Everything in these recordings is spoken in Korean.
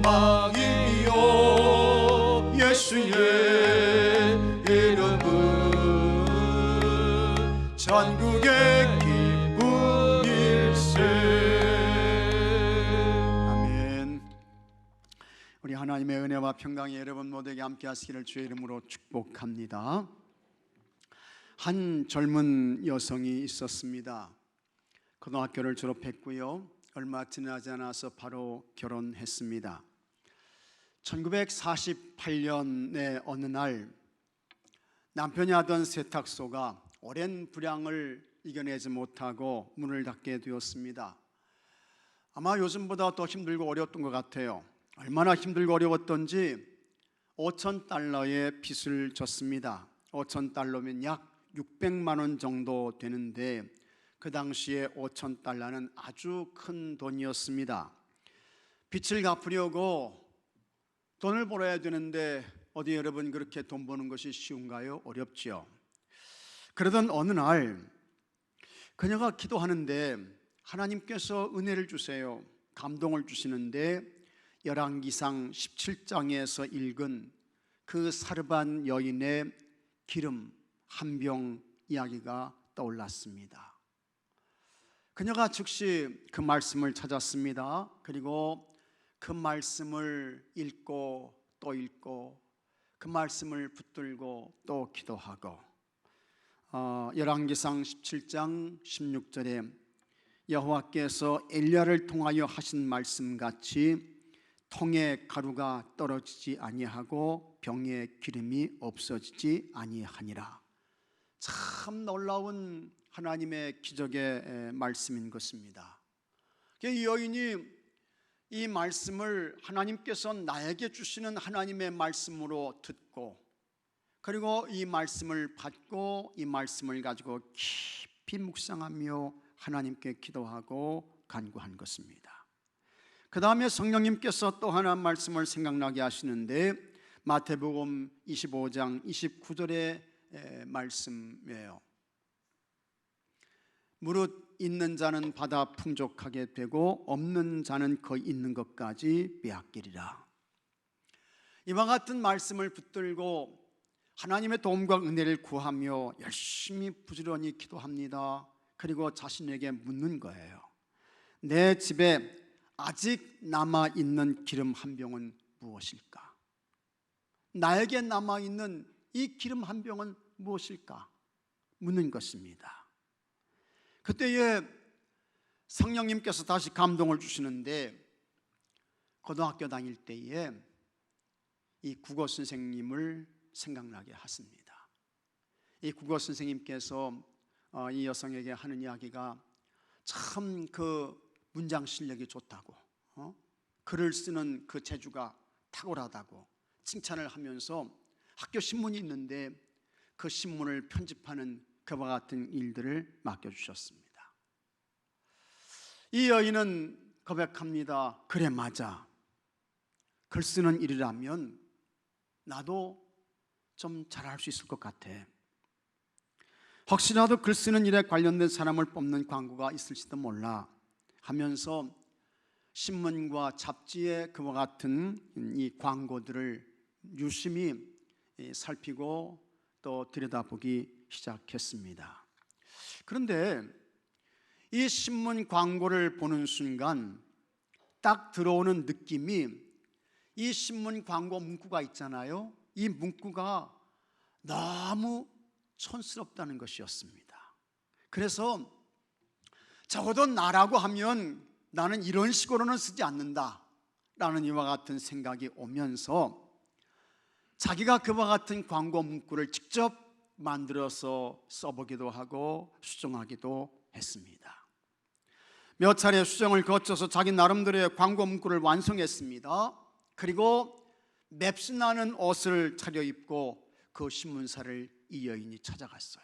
소망이요 예수의 이름은 전국의 기쁨일세. 아멘. 우리 하나님의 은혜와 평강이 여러분 모두에게 함께 하시기를 주의 이름으로 축복합니다. 한 젊은 여성이 있었습니다. 고등학교를 졸업했고요, 얼마 지나지 않아서 바로 결혼했습니다. 1948년의 어느 날 남편이 하던 세탁소가 오랜 불황을 이겨내지 못하고 문을 닫게 되었습니다. 아마 요즘보다 더 힘들고 어려웠던 것 같아요. 얼마나 힘들고 어려웠던지 5,000달러의 빚을 졌습니다. 5,000달러면 약 600만 원 정도 되는데 그 당시에 5,000달러는 아주 큰 돈이었습니다. 빚을 갚으려고 돈을 벌어야 되는데 어디 여러분 그렇게 돈 버는 것이 쉬운가요? 어렵지요. 그러던 어느 날 그녀가 기도하는데 하나님께서 은혜를 주세요, 감동을 주시는데 열왕기상 17장에서 읽은 그 사르반 여인의 기름 한 병 이야기가 떠올랐습니다. 그녀가 즉시 그 말씀을 찾았습니다. 그리고 그 말씀을 읽고 또 읽고 그 말씀을 붙들고 또 기도하고 열왕기상 17장 16절에 여호와께서 엘리야를 통하여 하신 말씀같이 통에 가루가 떨어지지 아니하고 병에 기름이 없어지지 아니하니라. 참 놀라운 하나님의 기적의 말씀인 것입니다. 이 여인이 이 말씀을 하나님께서 나에게 주시는 하나님의 말씀으로 듣고 그리고 이 말씀을 받고 이 말씀을 가지고 깊이 묵상하며 하나님께 기도하고 간구한 것입니다. 그 다음에 성령님께서 또 하나 말씀을 생각나게 하시는데 마태복음 25장 29절의 말씀이에요. 무릇 있는 자는 받아 풍족하게 되고 없는 자는 그 있는 것까지 빼앗기리라. 이와 같은 말씀을 붙들고 하나님의 도움과 은혜를 구하며 열심히 부지런히 기도합니다. 그리고 자신에게 묻는 거예요. 내 집에 아직 남아있는 기름 한 병은 무엇일까? 나에게 남아있는 이 기름 한 병은 무엇일까? 묻는 것입니다. 그때에 성령님께서 다시 감동을 주시는데 고등학교 다닐 때에 이 국어 선생님을 생각나게 하십니다. 이 국어 선생님께서 이 여성에게 하는 이야기가 참 그 문장 실력이 좋다고, 글을 쓰는 그 재주가 탁월하다고 칭찬을 하면서 학교 신문이 있는데 그 신문을 편집하는 그와 같은 일들을 맡겨주셨습니다. 이 여인은 고백합니다. 그래, 맞아. 글 쓰는 일이라면 나도 좀 잘할 수 있을 것 같아. 혹시라도 글 쓰는 일에 관련된 사람을 뽑는 광고가 있을지도 몰라 하면서 신문과 잡지에 그와 같은 이 광고들을 유심히 살피고 또 들여다보기 시작했습니다. 그런데 이 신문 광고를 보는 순간 딱 들어오는 느낌이 이 신문 광고 문구가 있잖아요. 이 문구가 너무 촌스럽다는 것이었습니다. 그래서 적어도 나라고 하면 나는 이런 식으로는 쓰지 않는다 라는 이와 같은 생각이 오면서 자기가 그와 같은 광고 문구를 직접 만들어서 써보기도 하고 수정하기도 했습니다. 몇 차례 수정을 거쳐서 자기 나름대로의 광고 문구를 완성했습니다. 그리고 맵신나는 옷을 차려입고 그 신문사를 이 여인이 찾아갔어요.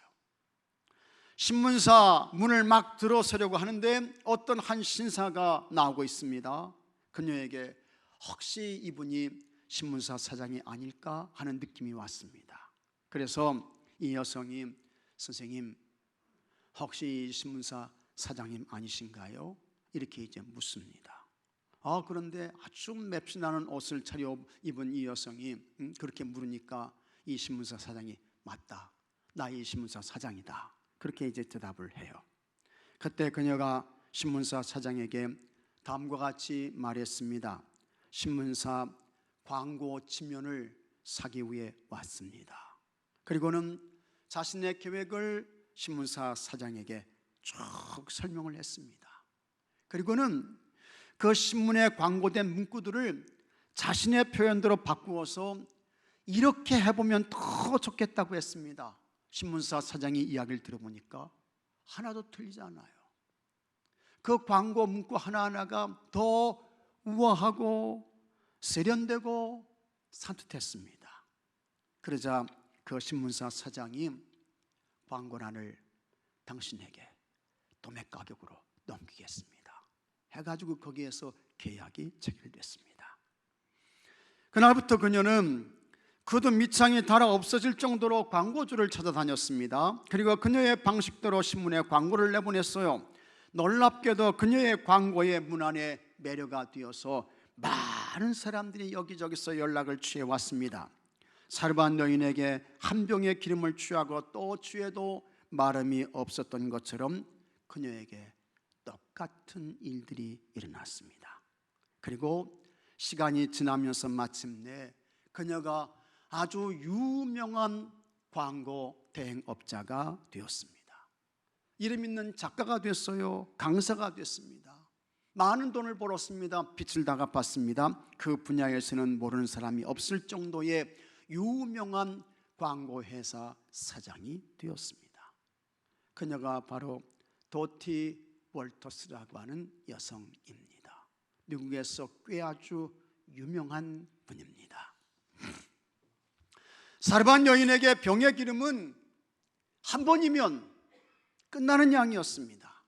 신문사 문을 막 들어서려고 하는데 어떤 한 신사가 나오고 있습니다. 그녀에게 혹시 이분이 신문사 사장이 아닐까 하는 느낌이 왔습니다. 그래서 이 여성이 선생님 혹시 신문사 사장님 아니신가요? 이렇게 이제 묻습니다. 그런데 아주 맵신나는 옷을 차려 입은 이 여성이 그렇게 물으니까 이 신문사 사장이 맞다, 나 이 신문사 사장이다, 그렇게 이제 대답을 해요. 그때 그녀가 신문사 사장에게 다음과 같이 말했습니다. 신문사 광고 지면을 사기 위해 왔습니다. 그리고는 자신의 계획을 신문사 사장에게 쭉 설명을 했습니다. 그리고는 그 신문에 광고된 문구들을 자신의 표현대로 바꾸어서 이렇게 해보면 더 좋겠다고 했습니다. 신문사 사장이 이야기를 들어보니까 하나도 틀리지 않아요. 그 광고 문구 하나하나가 더 우아하고 세련되고 산뜻했습니다. 그러자 그 신문사 사장이 광고란을 당신에게 도매 가격으로 넘기겠습니다 해가지고 거기에서 계약이 체결됐습니다. 그날부터 그녀는 그도 밑창이 달아 없어질 정도로 광고주를 찾아다녔습니다. 그리고 그녀의 방식대로 신문에 광고를 내보냈어요. 놀랍게도 그녀의 광고의 문안에 매료가 되어서 많은 사람들이 여기저기서 연락을 취해왔습니다. 사르반 여인에게 한 병의 기름을 취하고 또 취해도 마름이 없었던 것처럼 그녀에게 똑같은 일들이 일어났습니다. 그리고 시간이 지나면서 마침내 그녀가 아주 유명한 광고 대행업자가 되었습니다. 이름 있는 작가가 됐어요. 강사가 됐습니다. 많은 돈을 벌었습니다. 빚을 다 갚았습니다. 그 분야에서는 모르는 사람이 없을 정도의 유명한 광고회사 사장이 되었습니다. 그녀가 바로 도티 월터스라고 하는 여성입니다. 미국에서 꽤 아주 유명한 분입니다. 사르반 여인에게 병의 기름은 한 번이면 끝나는 양이었습니다.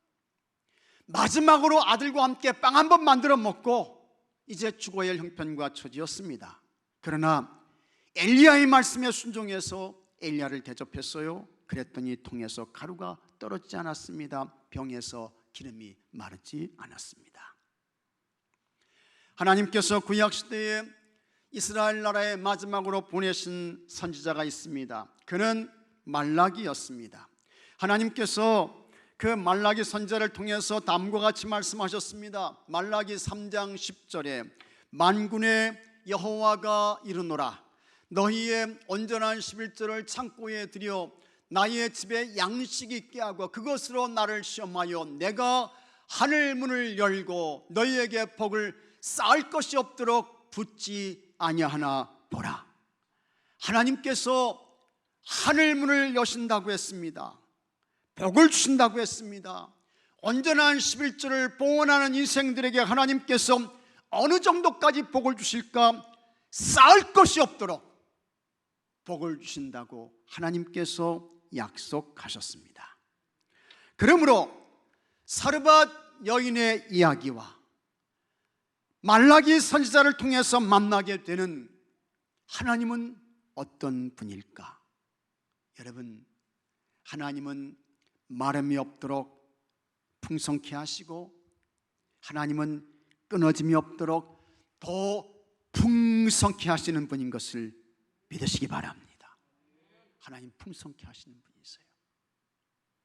마지막으로 아들과 함께 빵 한 번 만들어 먹고 이제 죽어야 할 형편과 처지였습니다. 그러나 엘리야의 말씀에 순종해서 엘리야를 대접했어요. 그랬더니 통에서 가루가 떨어지지 않았습니다. 병에서 기름이 마르지 않았습니다. 하나님께서 구약시대에 이스라엘 나라에 마지막으로 보내신 선지자가 있습니다. 그는 말라기였습니다. 하나님께서 그 말라기 선지자를 통해서 다음과 같이 말씀하셨습니다. 말라기 3장 10절에 만군의 여호와가 이르노라, 너희의 온전한 11절을 창고에 들여 나의 집에 양식이 있게 하고 그것으로 나를 시험하여 내가 하늘 문을 열고 너희에게 복을 쌓을 것이 없도록 붙지 아니하나 보라. 하나님께서 하늘 문을 여신다고 했습니다. 복을 주신다고 했습니다. 온전한 11절을 봉헌하는 인생들에게 하나님께서 어느 정도까지 복을 주실까? 쌓을 것이 없도록 복을 주신다고 하나님께서 약속하셨습니다. 그러므로 사르밧 여인의 이야기와 말라기 선지자를 통해서 만나게 되는 하나님은 어떤 분일까? 여러분, 하나님은 마름이 없도록 풍성케 하시고 하나님은 끊어짐이 없도록 더 풍성케 하시는 분인 것을 믿으시기 바랍니다. 하나님 풍성케 하시는 분이세요.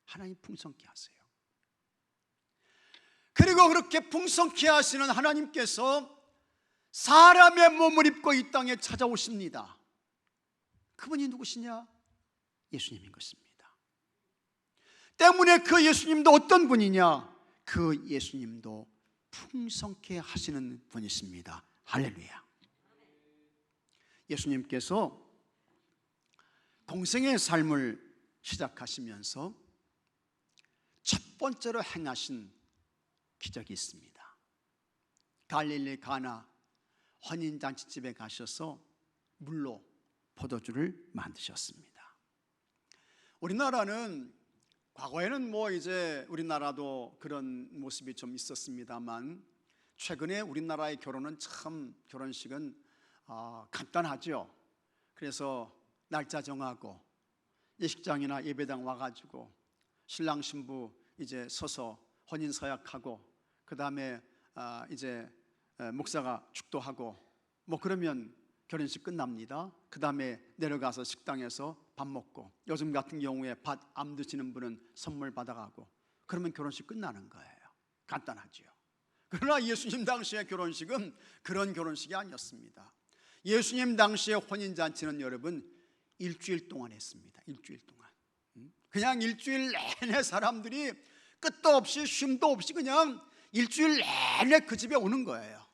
하나님 풍성케 하세요. 그리고 그렇게 풍성케 하시는 하나님께서 사람의 몸을 입고 이 땅에 찾아오십니다. 그분이 누구시냐? 예수님인 것입니다. 때문에 그 예수님도 어떤 분이냐? 그 예수님도 풍성케 하시는 분이십니다. 할렐루야. 예수님께서 공생의 삶을 시작하시면서 첫 번째로 행하신 기적이 있습니다. 갈릴리 가나 혼인잔치집에 가셔서 물로 포도주를 만드셨습니다. 우리나라는 과거에는 이제 우리나라도 그런 모습이 좀 있었습니다만 최근에 우리나라의 결혼은 참 결혼식은 간단하죠. 그래서 날짜 정하고 예식장이나 예배당 와가지고 신랑 신부 이제 서서 혼인 서약하고 그 다음에 이제 목사가 축도하고 뭐 그러면 결혼식 끝납니다. 그 다음에 내려가서 식당에서 밥 먹고, 요즘 같은 경우에 밭 암 드시는 분은 선물 받아가고, 그러면 결혼식 끝나는 거예요. 간단하죠. 그러나 예수님 당시의 결혼식은 그런 결혼식이 아니었습니다. 예수님 당시의 혼인잔치는 여러분 일주일 동안 했습니다. 일주일 동안. 그냥 일주일 내내 사람들이 끝도 없이 쉼도 없이 그냥 일주일 내내 그 집에 오는 거예요.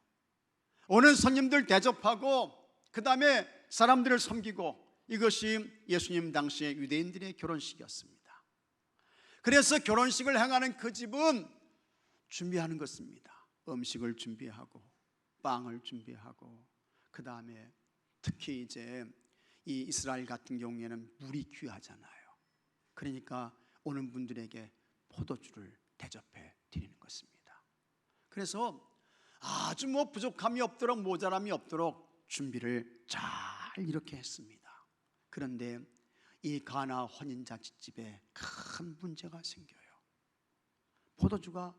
오는 손님들 대접하고 그 다음에 사람들을 섬기고, 이것이 예수님 당시의 유대인들의 결혼식이었습니다. 그래서 결혼식을 행하는 그 집은 준비하는 것입니다. 음식을 준비하고 빵을 준비하고, 그 다음에 특히 이제 이 이스라엘 같은 경우에는 물이 귀하잖아요. 그러니까 오는 분들에게 포도주를 대접해 드리는 것입니다. 그래서 아주 뭐 부족함이 없도록, 모자람이 없도록 준비를 잘 이렇게 했습니다. 그런데 이 가나 혼인잔치집에 큰 문제가 생겨요. 포도주가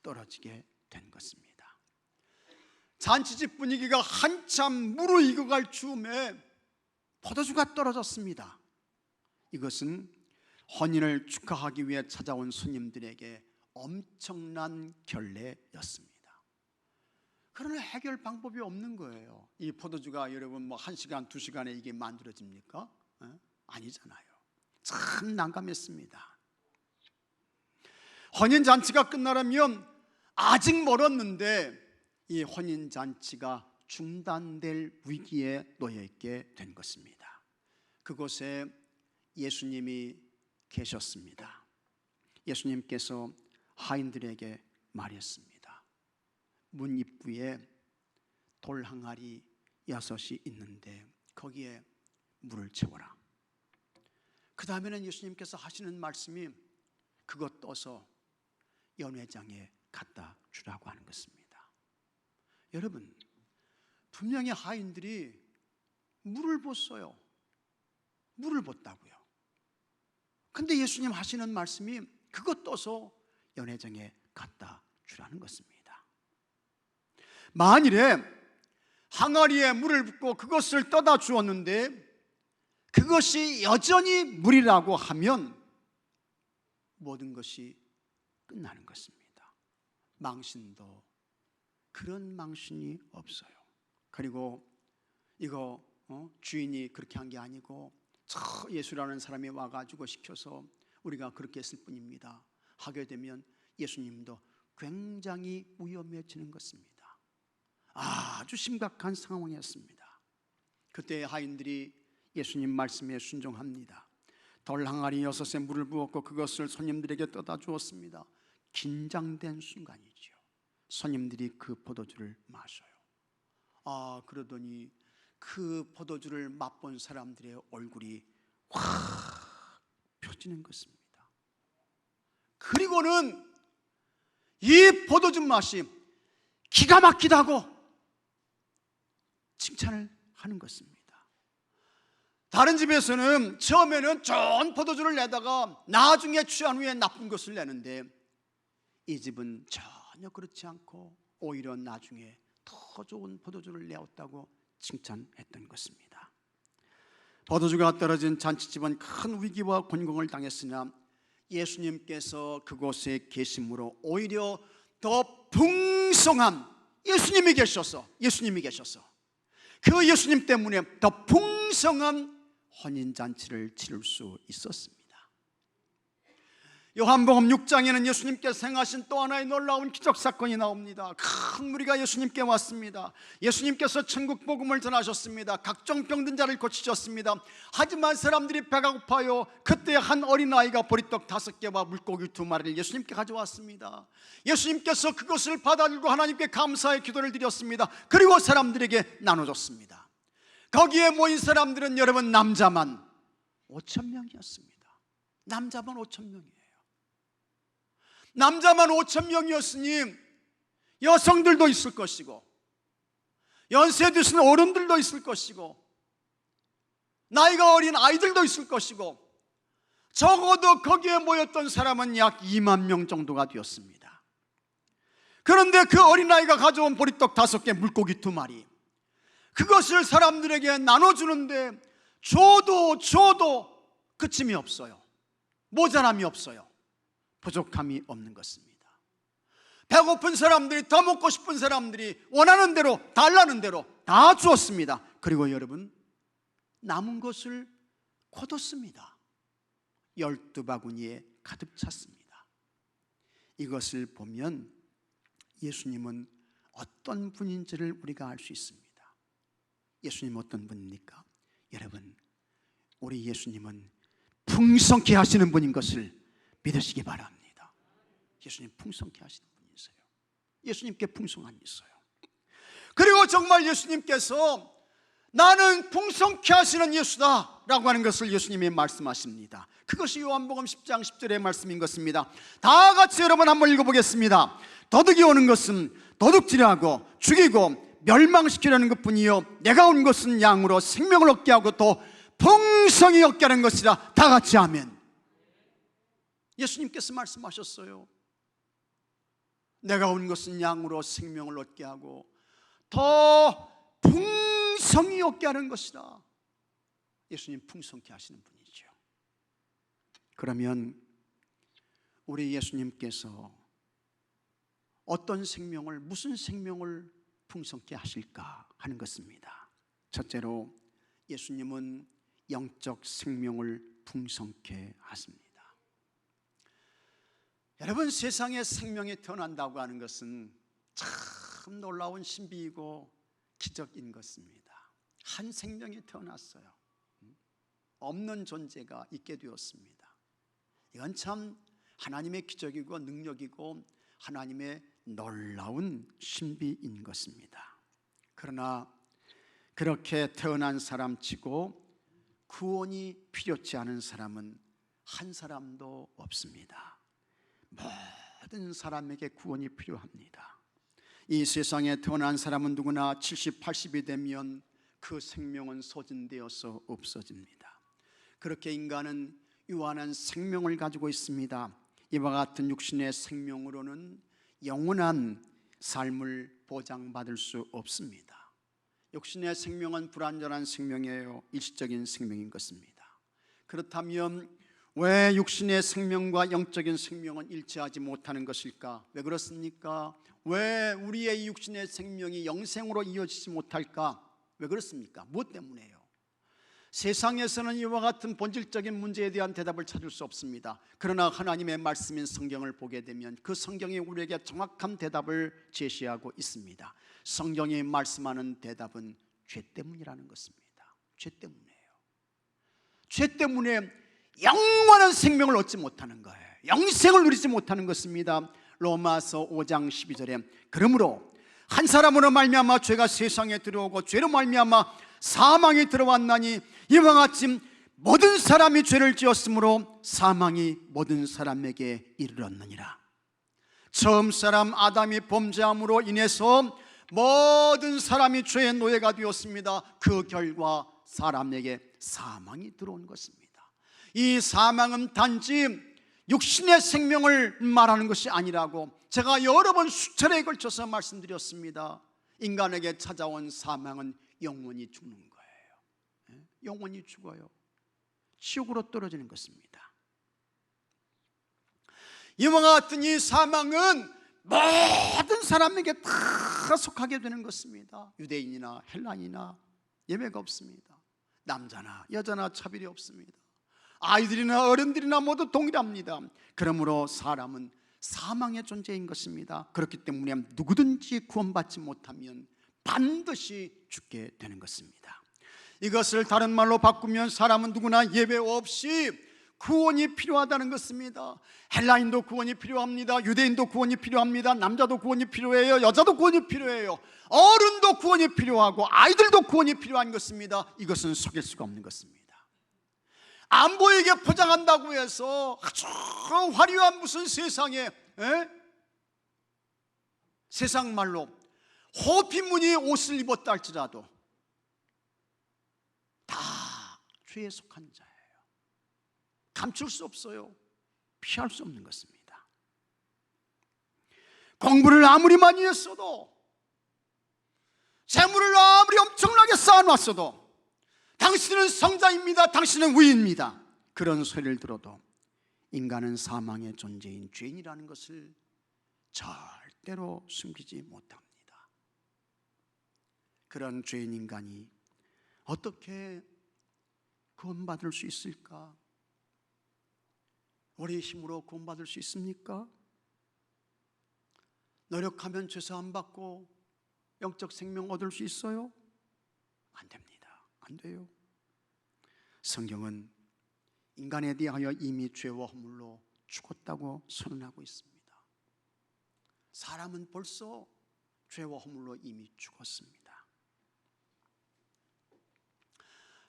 떨어지게 된 것입니다. 잔치집 분위기가 한참 무르익어갈 즈음에 포도주가 떨어졌습니다. 이것은 혼인을 축하하기 위해 찾아온 손님들에게 엄청난 결례였습니다. 그러나 해결 방법이 없는 거예요. 이 포도주가 여러분 뭐 1시간, 2시간에 이게 만들어집니까? 아니잖아요. 참 난감했습니다. 혼인잔치가 끝나려면 아직 멀었는데 이 혼인잔치가 중단될 위기에 놓여있게 된 것입니다. 그곳에 예수님이 계셨습니다. 예수님께서 하인들에게 말했습니다. 문 입구에 돌 항아리 6이 있는데 거기에 물을 채워라. 그 다음에는 예수님께서 하시는 말씀이 그것 떠서 연회장에 갖다 주라고 하는 것입니다. 여러분, 분명히 하인들이 물을 붓어요. 물을 붓다고요. 근데 예수님 하시는 말씀이 그것 떠서 연회장에 갖다 주라는 것입니다. 만일에 항아리에 물을 붓고 그것을 떠다 주었는데 그것이 여전히 물이라고 하면 모든 것이 끝나는 것입니다. 망신도 그런 망신이 없어요. 그리고 이거 주인이 그렇게 한 게 아니고 저 예수라는 사람이 와가지고 시켜서 우리가 그렇게 했을 뿐입니다 하게 되면 예수님도 굉장히 위험해지는 것입니다. 아주 심각한 상황이었습니다. 그때 하인들이 예수님 말씀에 순종합니다. 돌 항아리 6에 물을 부었고 그것을 손님들에게 떠다 주었습니다. 긴장된 순간이죠. 손님들이 그 포도주를 마셔요. 그러더니 그 포도주를 맛본 사람들의 얼굴이 확 펴지는 것입니다. 그리고는 이 포도주 맛이 기가 막히다고 칭찬을 하는 것입니다. 다른 집에서는 처음에는 좋은 포도주를 내다가 나중에 취한 후에 나쁜 것을 내는데 이 집은 전혀 그렇지 않고 오히려 나중에 더 좋은 포도주를 내었다고 칭찬했던 것입니다. 포도주가 떨어진 잔치집은 큰 위기와 곤경을 당했으나 예수님께서 그곳에 계심으로 오히려 더 풍성한 예수님이 계셔서 그 예수님 때문에 더 풍성한 혼인잔치를 치를 수 있었습니다. 요한복음 6장에는 예수님께서 행하신 또 하나의 놀라운 기적사건이 나옵니다. 큰 무리가 예수님께 왔습니다. 예수님께서 천국 복음을 전하셨습니다. 각종 병든 자를 고치셨습니다. 하지만 사람들이 배가 고파요. 그때 한 어린아이가 보리떡 5개와 물고기 2마리를 예수님께 가져왔습니다. 예수님께서 그것을 받아들고 하나님께 감사의 기도를 드렸습니다. 그리고 사람들에게 나눠줬습니다. 거기에 모인 사람들은 여러분 남자만 5,000명이었습니다. 남자만 5,000명이에요. 남자만 5,000명이었으니 여성들도 있을 것이고 연세 드신 어른들도 있을 것이고 나이가 어린 아이들도 있을 것이고 적어도 거기에 모였던 사람은 약 2만 명 정도가 되었습니다. 그런데 그 어린아이가 가져온 보리떡 5개, 물고기 2마리, 그것을 사람들에게 나눠주는데 줘도 그침이 없어요. 모자람이 없어요. 부족함이 없는 것입니다. 배고픈 사람들이, 더 먹고 싶은 사람들이 원하는 대로, 달라는 대로 다 주었습니다. 그리고 여러분, 남은 것을 거뒀습니다. 12바구니에 가득 찼습니다. 이것을 보면 예수님은 어떤 분인지를 우리가 알 수 있습니다. 예수님 어떤 분입니까? 여러분, 우리 예수님은 풍성케 하시는 분인 것을 믿으시기 바랍니다. 예수님 풍성케 하시는 분이세요. 예수님께 풍성함이 있어요. 그리고 정말 예수님께서 나는 풍성케 하시는 예수다 라고 하는 것을 예수님이 말씀하십니다. 그것이 요한복음 10장 10절의 말씀인 것입니다. 다 같이 여러분 한번 읽어보겠습니다. 도둑이 오는 것은 도둑질하고 죽이고 멸망시키려는 것뿐이요 내가 온 것은 양으로 생명을 얻게 하고 또 풍성히 얻게 하는 것이라. 다 같이 아멘. 예수님께서 말씀하셨어요. 내가 온 것은 양으로 생명을 얻게 하고 더 풍성히 얻게 하는 것이다. 예수님 풍성케 하시는 분이죠. 그러면 우리 예수님께서 어떤 생명을, 무슨 생명을 풍성케 하실까 하는 것입니다. 첫째로 예수님은 영적 생명을 풍성케 하십니다. 여러분, 세상에 생명이 태어난다고 하는 것은 참 놀라운 신비이고 기적인 것입니다. 한 생명이 태어났어요. 없는 존재가 있게 되었습니다. 이건 참 하나님의 기적이고 능력이고 하나님의 놀라운 신비인 것입니다. 그러나 그렇게 태어난 사람치고 구원이 필요치 않은 사람은 한 사람도 없습니다. 모든 사람에게 구원이 필요합니다. 이 세상에 태어난 사람은 누구나 70, 80이 되면 그 생명은 소진되어서 없어집니다. 그렇게 인간은 유한한 생명을 가지고 있습니다. 이와 같은 육신의 생명으로는 영원한 삶을 보장받을 수 없습니다. 육신의 생명은 불완전한 생명이에요. 일시적인 생명인 것입니다. 그렇다면 왜 육신의 생명과 영적인 생명은 일치하지 못하는 것일까? 왜 그렇습니까? 왜 우리의 육신의 생명이 영생으로 이어지지 못할까? 왜 그렇습니까? 무엇 때문에요? 세상에서는 이와 같은 본질적인 문제에 대한 대답을 찾을 수 없습니다. 그러나 하나님의 말씀인 성경을 보게 되면 그 성경이 우리에게 정확한 대답을 제시하고 있습니다. 성경이 말씀하는 대답은 죄 때문이라는 것입니다. 죄 때문이에요. 죄 때문에 영원한 생명을 얻지 못하는 거예요. 영생을 누리지 못하는 것입니다. 로마서 5장 12절에 그러므로 한 사람으로 말미암아 죄가 세상에 들어오고 죄로 말미암아 사망이 들어왔나니 이와 같이 모든 사람이 죄를 지었으므로 사망이 모든 사람에게 이르렀느니라. 처음 사람 아담이 범죄함으로 인해서 모든 사람이 죄의 노예가 되었습니다. 그 결과 사람에게 사망이 들어온 것입니다. 이 사망은 단지 육신의 생명을 말하는 것이 아니라고 제가 여러 번 수차례에 걸쳐서 말씀드렸습니다. 인간에게 찾아온 사망은 영원히 죽는 거예요. 영원히 죽어요. 지옥으로 떨어지는 것입니다. 이와 같은 이 사망은 모든 사람에게 다 속하게 되는 것입니다. 유대인이나 헬라인이나 예외가 없습니다. 남자나 여자나 차별이 없습니다. 아이들이나 어른들이나 모두 동일합니다. 그러므로 사람은 사망의 존재인 것입니다. 그렇기 때문에 누구든지 구원받지 못하면 반드시 죽게 되는 것입니다. 이것을 다른 말로 바꾸면 사람은 누구나 예외 없이 구원이 필요하다는 것입니다. 헬라인도 구원이 필요합니다. 유대인도 구원이 필요합니다. 남자도 구원이 필요해요. 여자도 구원이 필요해요. 어른도 구원이 필요하고 아이들도 구원이 필요한 것입니다. 이것은 속일 수가 없는 것입니다. 안 보이게 포장한다고 해서 아주 화려한 무슨 세상에 세상 말로 호피무늬 옷을 입었다 할지라도 다 죄에 속한 자예요. 감출 수 없어요. 피할 수 없는 것입니다. 공부를 아무리 많이 했어도, 재물을 아무리 엄청나게 쌓아놨어도, 당신은 성자입니다, 당신은 의인입니다, 그런 소리를 들어도 인간은 사망의 존재인 죄인이라는 것을 절대로 숨기지 못합니다. 그런 죄인 인간이 어떻게 구원받을 수 있을까? 우리의 힘으로 구원받을 수 있습니까? 노력하면 죄사함 받고 영적 생명 얻을 수 있어요? 안 됩니다. 안 돼요. 성경은 인간에 대하여 이미 죄와 허물로 죽었다고 선언하고 있습니다. 사람은 벌써 죄와 허물로 이미 죽었습니다.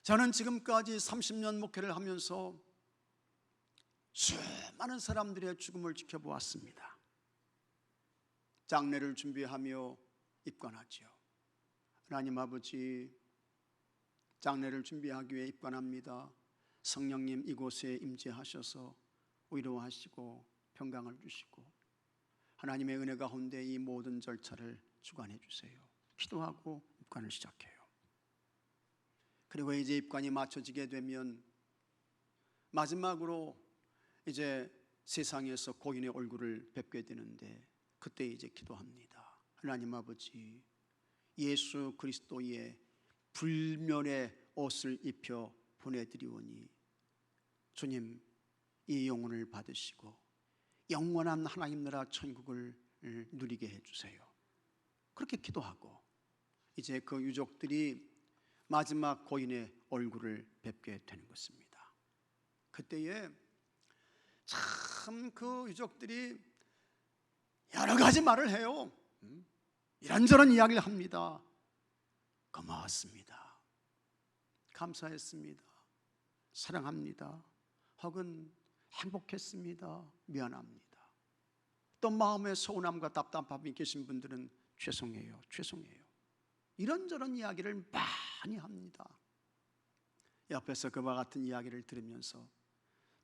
저는 지금까지 30년 목회를 하면서 수많은 사람들의 죽음을 지켜보았습니다. 장례를 준비하며 입관하지요. 하나님 아버지, 장례를 준비하기 위해 입관합니다. 성령님 이곳에 임재하셔서 위로하시고 평강을 주시고 하나님의 은혜 가운데 이 모든 절차를 주관해 주세요. 기도하고 입관을 시작해요. 그리고 이제 입관이 맞춰지게 되면 마지막으로 이제 세상에서 고인의 얼굴을 뵙게 되는데, 그때 이제 기도합니다. 하나님 아버지, 예수 그리스도의 불멸의 옷을 입혀 보내드리오니 주님, 이 영혼을 받으시고 영원한 하나님 나라 천국을 누리게 해주세요. 그렇게 기도하고 이제 그 유족들이 마지막 고인의 얼굴을 뵙게 되는 것입니다. 그때에 참 그 유족들이 여러 가지 말을 해요. 이런저런 이야기를 합니다. 고마웠습니다, 감사했습니다, 사랑합니다, 혹은 행복했습니다, 미안합니다. 또 마음에 서운함과 답답함이 계신 분들은 죄송해요, 죄송해요, 이런저런 이야기를 많이 합니다. 옆에서 그와 같은 이야기를 들으면서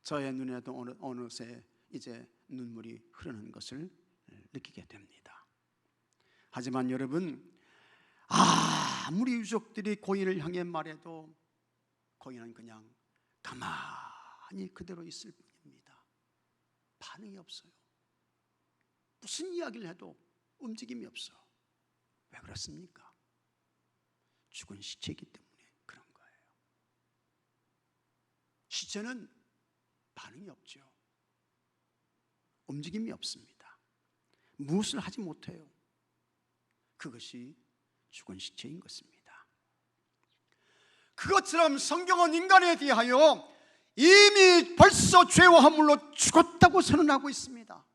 저의 눈에도 어느새 이제 눈물이 흐르는 것을 느끼게 됩니다. 하지만 여러분, 아무리 유족들이 고인을 향해 말해도 고인은 그냥 가만히 그대로 있을 뿐입니다. 반응이 없어요. 무슨 이야기를 해도 움직임이 없어. 왜 그렇습니까? 죽은 시체이기 때문에 그런 거예요. 시체는 반응이 없죠. 움직임이 없습니다. 무엇을 하지 못해요. 그것이 죽은 시체인 것입니다. 그것처럼 성경은 인간에 대하여 이미 벌써 죄와 허물로 죽었다고 선언하고 있습니다.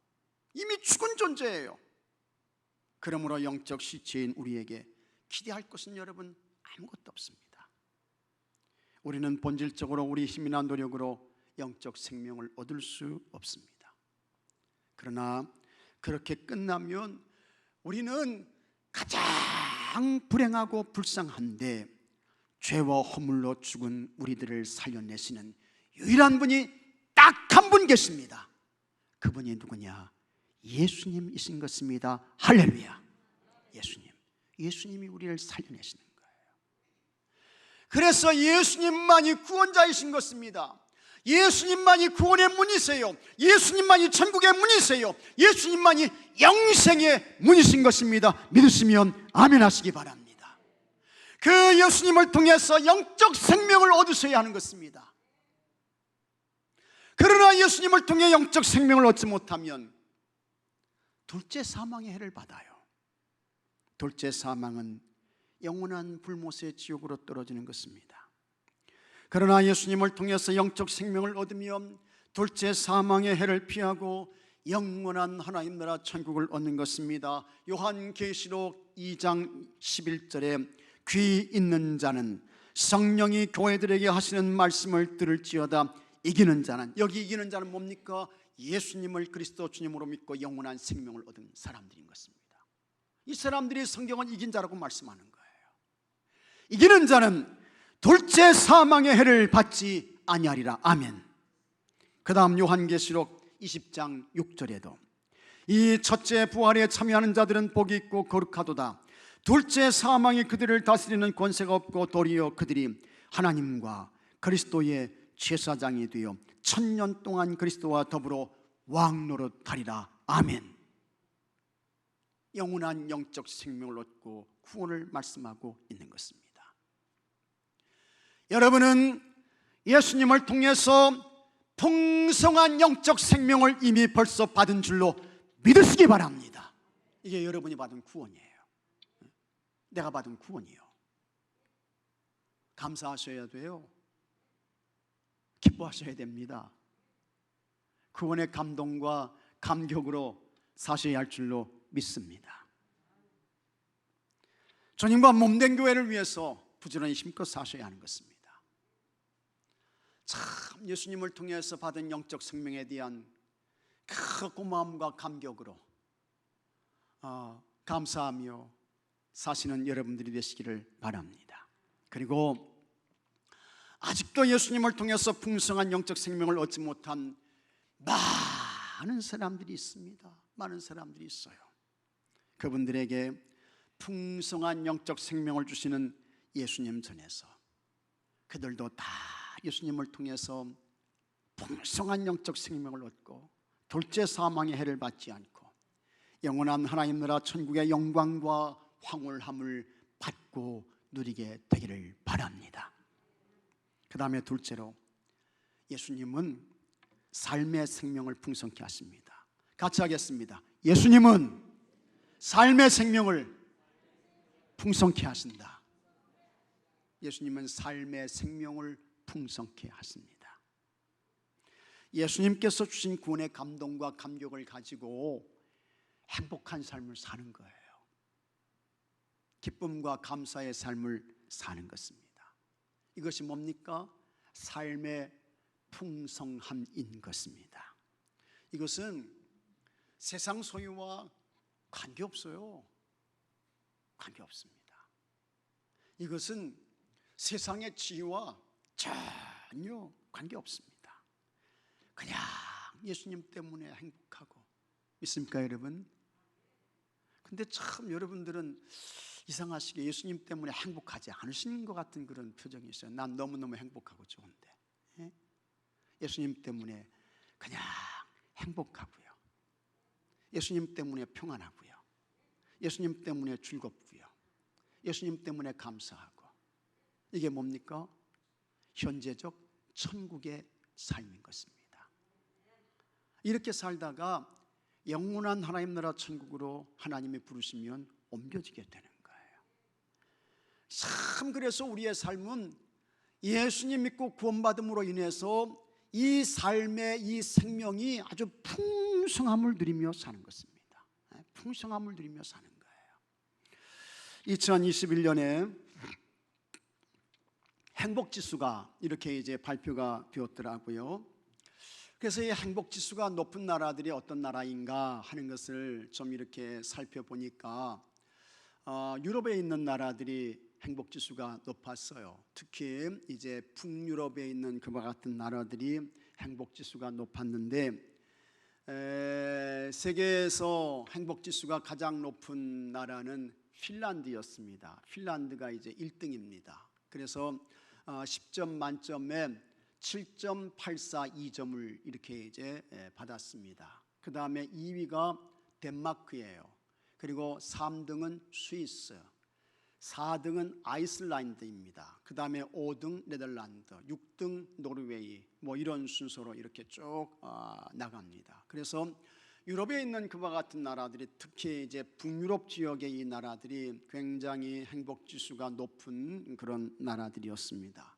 이미 죽은 존재예요. 그러므로 영적 시체인 우리에게 기대할 것은 여러분 아무것도 없습니다. 우리는 본질적으로 우리 힘이나 노력으로 영적 생명을 얻을 수 없습니다. 그러나 그렇게 끝나면 우리는 가장 불행하고 불쌍한데 죄와 허물로 죽은 우리들을 살려내시는 유일한 분이 딱 한 분 계십니다. 그분이 누구냐? 예수님이신 것입니다. 할렐루야. 예수님이 우리를 살려내시는 거예요. 그래서 예수님만이 구원자이신 것입니다. 예수님만이 구원의 문이세요. 예수님만이 천국의 문이세요. 예수님만이 영생의 문이신 것입니다. 믿으시면 아멘 하시기 바랍니다. 그 예수님을 통해서 영적 생명을 얻으셔야 하는 것입니다. 그러나 예수님을 통해 영적 생명을 얻지 못하면 둘째 사망의 해를 받아요. 둘째 사망은 영원한 불못의 지옥으로 떨어지는 것입니다. 그러나 예수님을 통해서 영적 생명을 얻으면 둘째 사망의 해를 피하고 영원한 하나님 나라 천국을 얻는 것입니다. 요한계시록 2장 11절에 귀 있는 자는 성령이 교회들에게 하시는 말씀을 들을지어다. 이기는 자는, 여기 이기는 자는 뭡니까? 예수님을 그리스도 주님으로 믿고 영원한 생명을 얻은 사람들인 것입니다. 이 사람들이 성경은 이긴 자라고 말씀하는 거예요. 이기는 자는 둘째 사망의 해를 받지 아니하리라. 아멘. 그 다음 요한계시록 20장 6절에도 이 첫째 부활에 참여하는 자들은 복이 있고 거룩하도다. 둘째 사망이 그들을 다스리는 권세가 없고 도리어 그들이 하나님과 그리스도의 제사장이 되어 1000년 동안 그리스도와 더불어 왕노릇하리라. 아멘. 영원한 영적 생명을 얻고 구원을 말씀하고 있는 것입니다. 여러분은 예수님을 통해서 풍성한 영적 생명을 이미 벌써 받은 줄로 믿으시기 바랍니다. 이게 여러분이 받은 구원이에요. 내가 받은 구원이요. 감사하셔야 돼요. 기뻐하셔야 됩니다. 구원의 감동과 감격으로 사셔야 할 줄로 믿습니다. 주님과 몸된 교회를 위해서 부지런히 힘껏 사셔야 하는 것입니다. 참 예수님을 통해서 받은 영적 생명에 대한 그 고마움과 감격으로 감사하며 사시는 여러분들이 되시기를 바랍니다. 그리고 아직도 예수님을 통해서 풍성한 영적 생명을 얻지 못한 많은 사람들이 있습니다. 많은 사람들이 있어요. 그분들에게 풍성한 영적 생명을 주시는 예수님 전에서 그들도 다 예수님을 통해서 풍성한 영적 생명을 얻고 둘째 사망의 해를 받지 않고 영원한 하나님 나라 천국의 영광과 황홀함을 받고 누리게 되기를 바랍니다. 그 다음에 둘째로 예수님은 삶의 생명을 풍성케 하십니다. 같이 하겠습니다. 예수님은 삶의 생명을 풍성케 하신다. 예수님은 삶의 생명을 풍성케 하십니다. 예수님께서 주신 구원의 감동과 감격을 가지고 행복한 삶을 사는 거예요. 기쁨과 감사의 삶을 사는 것입니다. 이것이 뭡니까? 삶의 풍성함인 것입니다. 이것은 세상 소유와 관계없어요. 관계없습니다. 이것은 세상의 지위와 전혀 관계없습니다. 그냥 예수님 때문에 행복하고 믿습니까 여러분? 근데 참 여러분들은 이상하시게 예수님 때문에 행복하지 않으시는 것 같은 그런 표정이 있어요. 난 너무너무 행복하고 좋은데 예수님 때문에 그냥 행복하고요. 예수님 때문에 평안하고요. 예수님 때문에 즐겁고요. 예수님 때문에 감사하고. 이게 뭡니까? 현재적 천국의 삶인 것입니다. 이렇게 살다가 영원한 하나님 나라 천국으로 하나님이 부르시면 옮겨지게 되는 거예요. 참 그래서 우리의 삶은 예수님 믿고 구원받음으로 인해서 이 삶의 이 생명이 아주 풍성함을 누리며 사는 것입니다. 풍성함을 누리며 사는 거예요. 2021년에 행복지수가 이렇게 이제 발표가 되었더라고요. 그래서 이 행복지수가 높은 나라들이 어떤 나라인가 하는 것을 좀 이렇게 살펴보니까 유럽에 있는 나라들이 행복지수가 높았어요. 특히 이제 북유럽에 있는 그와 같은 나라들이 행복지수가 높았는데 세계에서 행복지수가 가장 높은 나라는 핀란드였습니다. 핀란드가 이제 1등입니다. 그래서 10점 만점에 7.842점을 이렇게 이제 받았습니다. 그 다음에 2위가 덴마크예요. 그리고 3등은 스위스, 4등은 아이슬란드입니다. 그 다음에 5등 네덜란드, 6등 노르웨이, 뭐 이런 순서로 이렇게 쭉 나갑니다. 그래서 유럽에 있는 그와 같은 나라들이 특히 이제 북유럽 지역의 이 나라들이 굉장히 행복지수가 높은 그런 나라들이었습니다.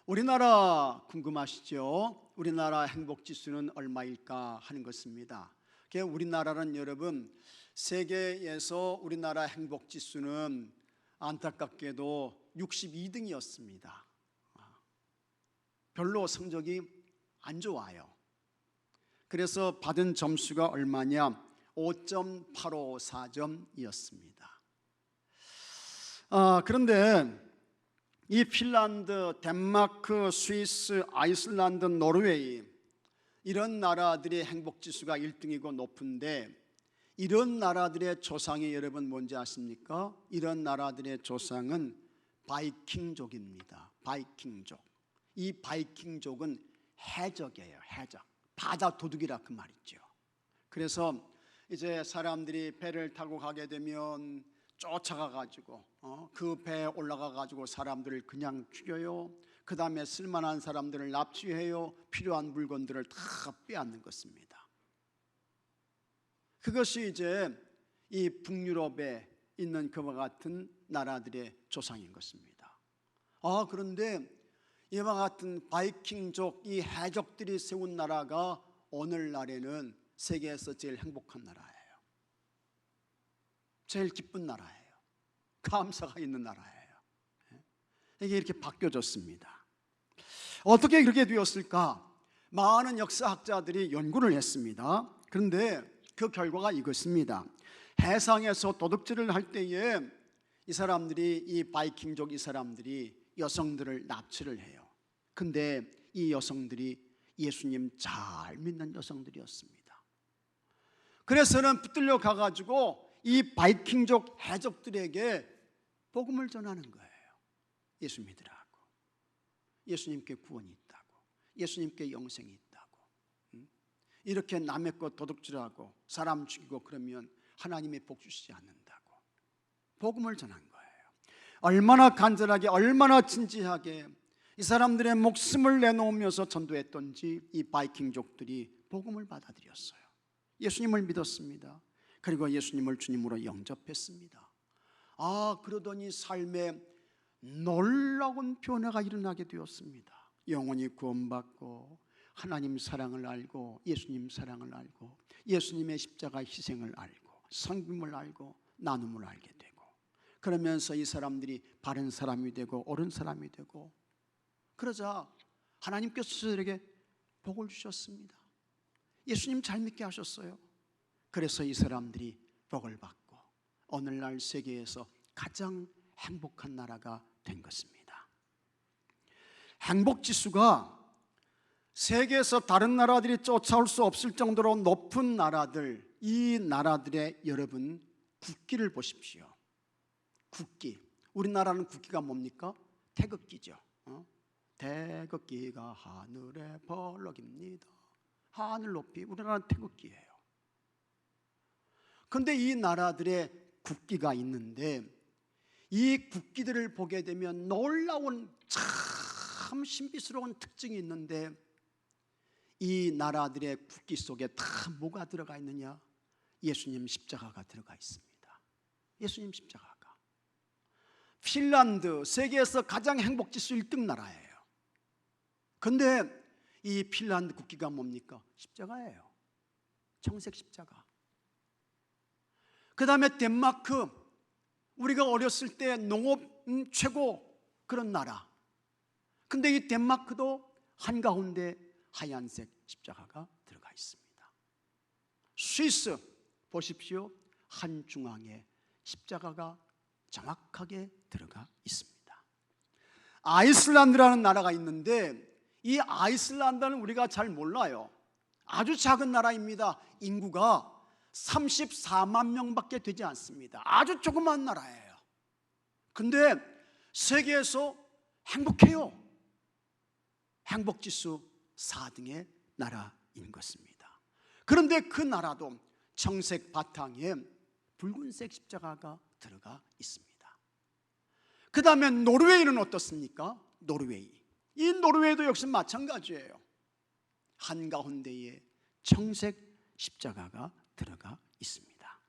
우리나라 궁금하시죠? 우리나라 행복지수는 얼마일까 하는 것입니다. 우리나라는 여러분 세계에서 우리나라 행복지수는 안타깝게도 62등이었습니다. 별로 성적이 안 좋아요. 그래서 받은 점수가 얼마냐? 5.854점이었습니다. 그런데 이 핀란드, 덴마크, 스위스, 아이슬란드, 노르웨이 이런 나라들의 행복지수가 1등이고 높은데 이런 나라들의 조상이 여러분 뭔지 아십니까? 이런 나라들의 조상은 바이킹족입니다. 바이킹족. 이 바이킹족은 해적이에요. 해적. 바다 도둑이라 그 말이죠. 그래서 이제 사람들이 배를 타고 가게 되면 쫓아가 가지고 그 배에 올라가 가지고 사람들을 그냥 죽여요. 그 다음에 쓸만한 사람들을 납치해요. 필요한 물건들을 다 빼앗는 것입니다. 그것이 이제 이 북유럽에 있는 그와 같은 나라들의 조상인 것입니다. 그런데 이와 같은 바이킹족, 이 해적들이 세운 나라가 오늘날에는 세계에서 제일 행복한 나라예요. 제일 기쁜 나라예요. 감사가 있는 나라예요. 이게 이렇게 바뀌어졌습니다. 어떻게 그렇게 되었을까? 많은 역사학자들이 연구를 했습니다. 그런데 그 결과가 이것입니다. 해상에서 도둑질을 할 때에 이 사람들이, 이 바이킹족 이 사람들이 여성들을 납치를 해요. 근데 이 여성들이 예수님 잘 믿는 여성들이었습니다. 그래서는 붙들려 가가지고 이 바이킹족 해적들에게 복음을 전하는 거예요. 예수 믿으라고, 예수님께 구원이 있다고, 예수님께 영생이 있다고. 이렇게 남의 것 도둑질하고 사람 죽이고 그러면 하나님이 복 주시지 않는다고 복음을 전한 거예요. 얼마나 간절하게, 얼마나 진지하게 이 사람들의 목숨을 내놓으면서 전도했던지 이 바이킹족들이 복음을 받아들였어요. 예수님을 믿었습니다. 그리고 예수님을 주님으로 영접했습니다. 그러더니 삶에 놀라운 변화가 일어나게 되었습니다. 영혼이 구원받고 하나님 사랑을 알고 예수님 사랑을 알고 예수님의 십자가 희생을 알고 성김을 알고 나눔을 알게 되고, 그러면서 이 사람들이 바른 사람이 되고 옳은 사람이 되고, 그러자 하나님께서 저들에게 복을 주셨습니다. 예수님 잘 믿게 하셨어요. 그래서 이 사람들이 복을 받고 오늘날 세계에서 가장 행복한 나라가 된 것입니다. 행복지수가 세계에서 다른 나라들이 쫓아올 수 없을 정도로 높은 나라들, 이 나라들의 여러분 국기를 보십시오. 국기. 우리나라는 국기가 뭡니까? 태극기죠. 태극기가 하늘에 벌럭입니다. 하늘 높이. 우리나라는 태극기예요. 그런데 이 나라들의 국기가 있는데 이 국기들을 보게 되면 놀라운 참 신비스러운 특징이 있는데, 이 나라들의 국기 속에 다 뭐가 들어가 있느냐? 예수님 십자가가 들어가 있습니다. 예수님 십자가가. 핀란드, 세계에서 가장 행복지수 1등 나라예요. 그런데 이 핀란드 국기가 뭡니까? 십자가예요. 청색 십자가. 그 다음에 덴마크, 우리가 어렸을 때 농업 최고 그런 나라. 근데 이 덴마크도 한가운데 하얀색 십자가가 들어가 있습니다. 스위스 보십시오. 한중앙에 십자가가 정확하게 들어가 있습니다. 아이슬란드라는 나라가 있는데 이 아이슬란드는 우리가 잘 몰라요. 아주 작은 나라입니다. 인구가 34만 명밖에 되지 않습니다. 아주 조그만 나라예요. 근데 세계에서 행복해요. 행복지수 4등의 나라인 것입니다. 그런데 그 나라도 청색 바탕에 붉은색 십자가가 들어가 있습니다. 그 다음에 노르웨이는 어떻습니까? 노르웨이. 이 노르웨이도 역시 마찬가지예요. 한가운데에 청색 십자가가 들어가 있습니다.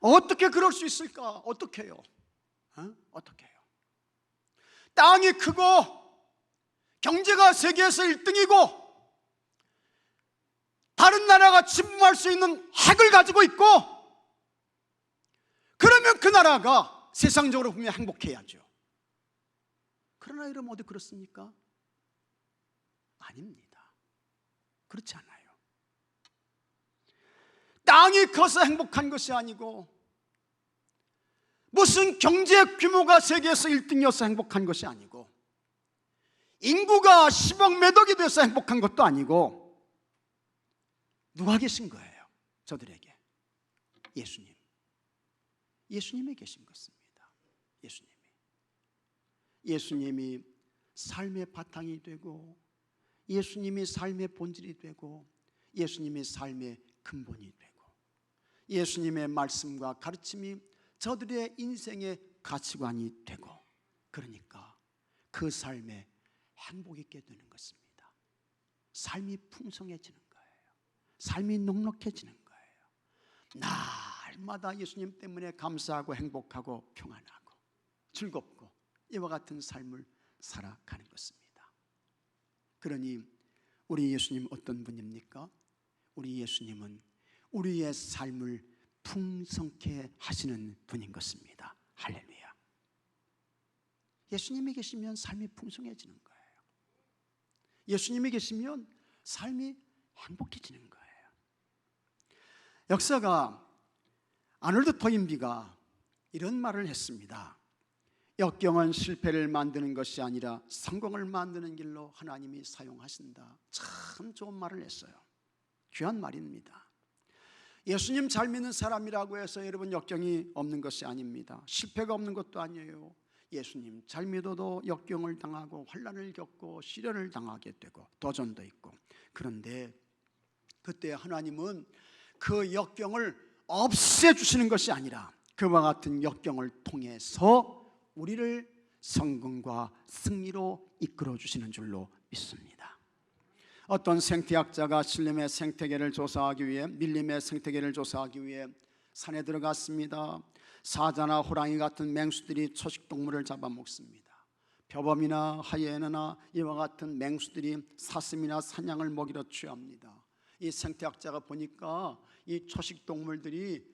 어떻게 그럴 수 있을까? 어떻게 해요? 어떻게 해요? 땅이 크고 경제가 세계에서 1등이고 다른 나라가 침범할 수 있는 핵을 가지고 있고, 그러면 그 나라가 세상적으로 보면 행복해야죠. 그러나 여러분 어디 그렇습니까? 아닙니다. 그렇지 않아요. 땅이 커서 행복한 것이 아니고 무슨 경제 규모가 세계에서 1등이어서 행복한 것이 아니고 인구가 10억 몇 억이 돼서 행복한 것도 아니고 누가 계신 거예요? 저들에게 예수님이 계신 것입니다. 예수님이 삶의 바탕이 되고, 예수님이 삶의 본질이 되고, 예수님이 삶의 근본이 되고, 예수님의 말씀과 가르침이 저들의 인생의 가치관이 되고, 그러니까 그 삶에 행복 있게 되는 것입니다. 삶이 풍성해지는 거예요. 삶이 넉넉해지는 거예요. 날마다 예수님 때문에 감사하고 행복하고 평안하고 즐겁고 이와 같은 삶을 살아가는 것입니다. 그러니 우리 예수님 어떤 분입니까? 우리 예수님은 우리의 삶을 풍성케 하시는 분인 것입니다. 할렐루야. 예수님이 계시면 삶이 풍성해지는 거예요. 예수님이 계시면 삶이 행복해지는 거예요. 역사가 아놀드 토인비가 이런 말을 했습니다. 역경은 실패를 만드는 것이 아니라 성공을 만드는 길로 하나님이 사용하신다. 참 좋은 말을 했어요. 귀한 말입니다. 예수님 잘 믿는 사람이라고 해서 여러분 역경이 없는 것이 아닙니다. 실패가 없는 것도 아니에요. 예수님 잘 믿어도 역경을 당하고 환난을 겪고 시련을 당하게 되고 도전도 있고, 그런데 그때 하나님은 그 역경을 없애주시는 것이 아니라 그와 같은 역경을 통해서 우리를 성공과 승리로 이끌어 주시는 줄로 믿습니다. 어떤 생태학자가 신림의 생태계를 조사하기 위해, 밀림의 생태계를 조사하기 위해 산에 들어갔습니다. 사자나 호랑이 같은 맹수들이 초식동물을 잡아먹습니다. 표범이나 하이에나나 이와 같은 맹수들이 사슴이나 사냥을 먹이러 취합니다. 이 생태학자가 보니까 이 초식동물들이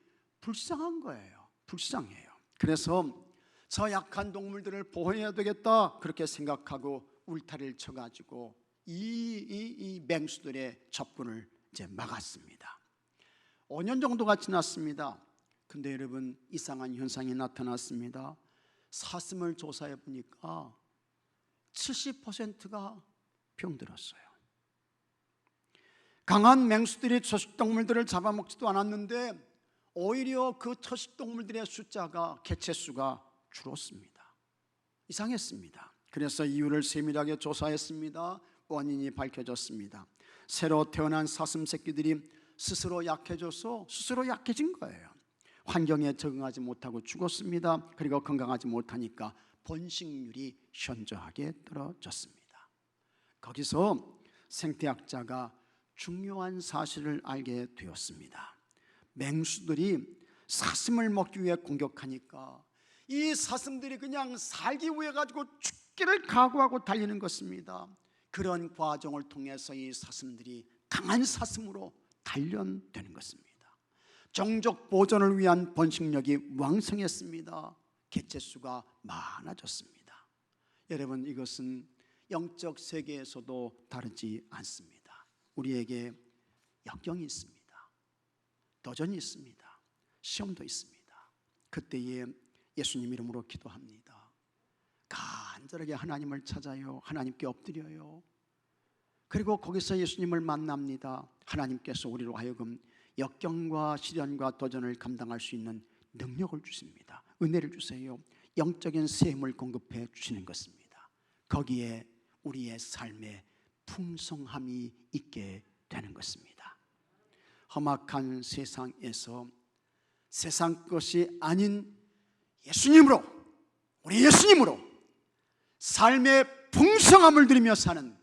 불쌍한 거예요. 불쌍해요. 그래서 저 약한 동물들을 보호해야 되겠다 그렇게 생각하고 울타리를 쳐가지고 이 맹수들의 접근을 이제 막았습니다. 5년 정도가 지났습니다. 근데 여러분, 이상한 현상이 나타났습니다. 사슴을 조사해 보니까 70%가 병들었어요. 강한 맹수들이 초식동물들을 잡아먹지도 않았는데 오히려 그 초식동물들의 숫자가, 개체수가 줄었습니다. 이상했습니다. 그래서 이유를 세밀하게 조사했습니다. 원인이 밝혀졌습니다. 새로 태어난 사슴 새끼들이 스스로 약해져서 스스로 약해진 거예요. 환경에 적응하지 못하고 죽었습니다. 그리고 건강하지 못하니까 번식률이 현저하게 떨어졌습니다. 거기서 생태학자가 중요한 사실을 알게 되었습니다. 맹수들이 사슴을 먹기 위해 공격하니까 이 사슴들이 그냥 살기 위해 가지고 죽기를 각오하고 달리는 것입니다. 그런 과정을 통해서 이 사슴들이 강한 사슴으로 단련되는 것입니다. 종족 보존을 위한 번식력이 왕성했습니다. 개체수가 많아졌습니다. 여러분, 이것은 영적 세계에서도 다르지 않습니다. 우리에게 역경이 있습니다. 도전이 있습니다. 시험도 있습니다. 그때에 예수님 이름으로 기도합니다. 간절하게 하나님을 찾아요. 하나님께 엎드려요. 그리고 거기서 예수님을 만납니다. 하나님께서 우리로 하여금 역경과 시련과 도전을 감당할 수 있는 능력을 주십니다. 은혜를 주세요. 영적인 셈을 공급해 주시는 것입니다. 거기에 우리의 삶에 풍성함이 있게 되는 것입니다. 험악한 세상에서 세상 것이 아닌 예수님으로, 우리 예수님으로 삶의 풍성함을 누리며 사는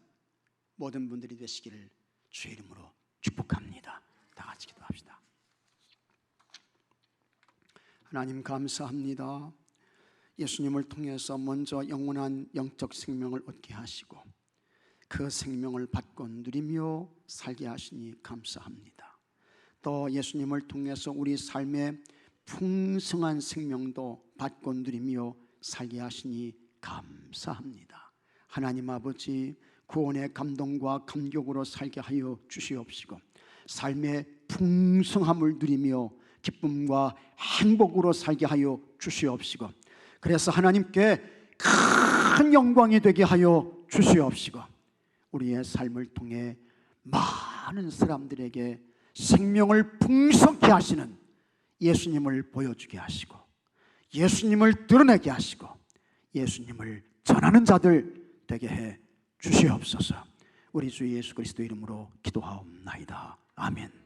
모든 분들이 되시기를 주의 이름으로 축복합니다. 다 같이 기도합시다. 하나님 감사합니다. 예수님을 통해서 먼저 영원한 영적 생명을 얻게 하시고 그 생명을 받고 누리며 살게 하시니 감사합니다. 또 예수님을 통해서 우리 삶의 풍성한 생명도 받고 누리며 살게 하시니 감사합니다. 하나님 아버지, 구원의 감동과 감격으로 살게 하여 주시옵시고 삶의 풍성함을 누리며 기쁨과 행복으로 살게 하여 주시옵시고, 그래서 하나님께 큰 영광이 되게 하여 주시옵시고 우리의 삶을 통해 많은 사람들에게 생명을 풍성케 하시는 예수님을 보여주게 하시고 예수님을 드러내게 하시고 예수님을 전하는 자들 되게 해 주시옵소서. 우리 주 예수 그리스도 이름으로 기도하옵나이다. 아멘.